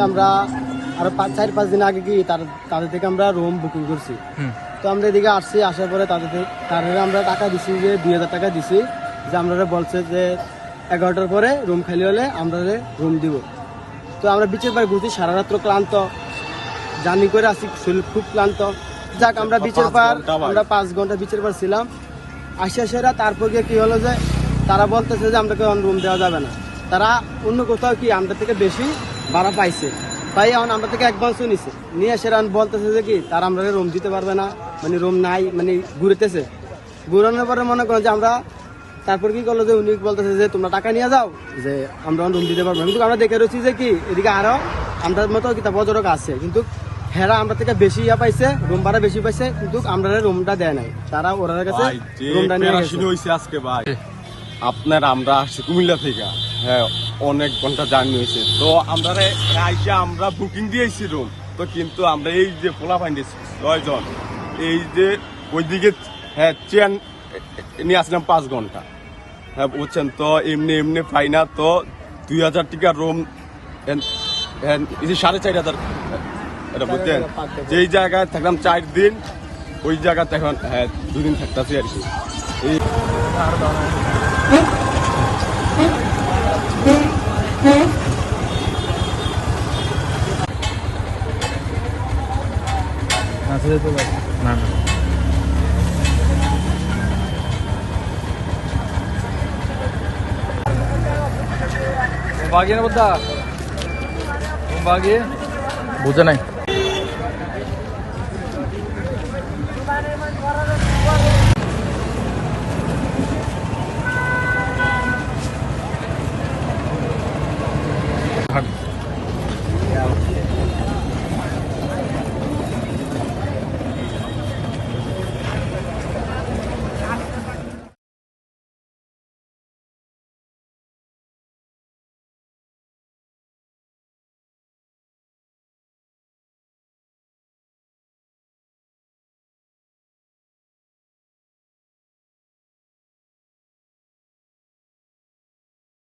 আমরা আরো 4-5 দিন আগে গিয়ে তাদের থেকে আমরা রুম বুকিং করছি। তো আমরা এদিকে আসছি, আসার পরে তাদের আমরা টাকা দিছি, যে 2000 টাকা দিছি, যে আমরা বলছে যে 11টার পরে রুম খালি হলে আমরা রুম দিব। তো আমরা বিচের পাড়ে ঘুরছি, সারা রাত্র ক্লান্ত, জার্নি করে আসছি, শরীর খুব ক্লান্ত। যাক, আমরা বিচের পাড় 5 ঘন্টা বিচের পাড় ছিলাম। আসে তারপর গিয়ে কি হলো যে তারা বলতেছে যে আমাদেরকে রুম দেওয়া যাবে না। তারা অন্য কোথাও কি আমাদের থেকে বেশি ভাড়া পাইছে, তাই এখন আমরা থেকে অ্যাডভান্সও নিছে, নিয়ে এসে বলতেছে যে কি তারা আমরা রুম দিতে পারবে না, মানে রুম নাই, মানে ঘুরতেছে। ঘুরানোর পরে মনে করেন যে আমরা তারপর কি করলো যে উনি বলতেছে যে তোমরা টাকা নিয়ে যাও, যে আমরা রুম দিতে পারবো না। কিন্তু আমরা দেখে রয়েছি যে কি এদিকে আরো আমরা মতো কি পর্যটক আছে, কিন্তু হেরা আমরা থেকে বেশি পাইছে, রুম ভাড়া বেশি পাইছে, কিন্তু আমরা রুমটা দেয় নাই, তারা ওনার কাছে রুমটা নিয়ে গেছে। আজকে ভাই আমরা আসছি কুমিল্লা থেকে, হ্যাঁ অনেক ঘন্টা জার্নি হয়েছে। তো আমরা বুকিং দিয়েছি রুম, তো কিন্তু আমরা এই যে পোলা ফাইন্ড 6 জন, এই যে ওইদিকে হ্যাঁ চেন নিয়ে আসলাম 5 ঘন্টা, হ্যাঁ বুঝছেন। তো এমনি পাই না, তো 2000 টাকা রুম, 4500 এটা বুঝছেন। যেই জায়গায় থাকলাম 4 দিন, ওই জায়গাতে এখন হ্যাঁ 2 দিন থাকতেছি আর কি। buzzę নাই।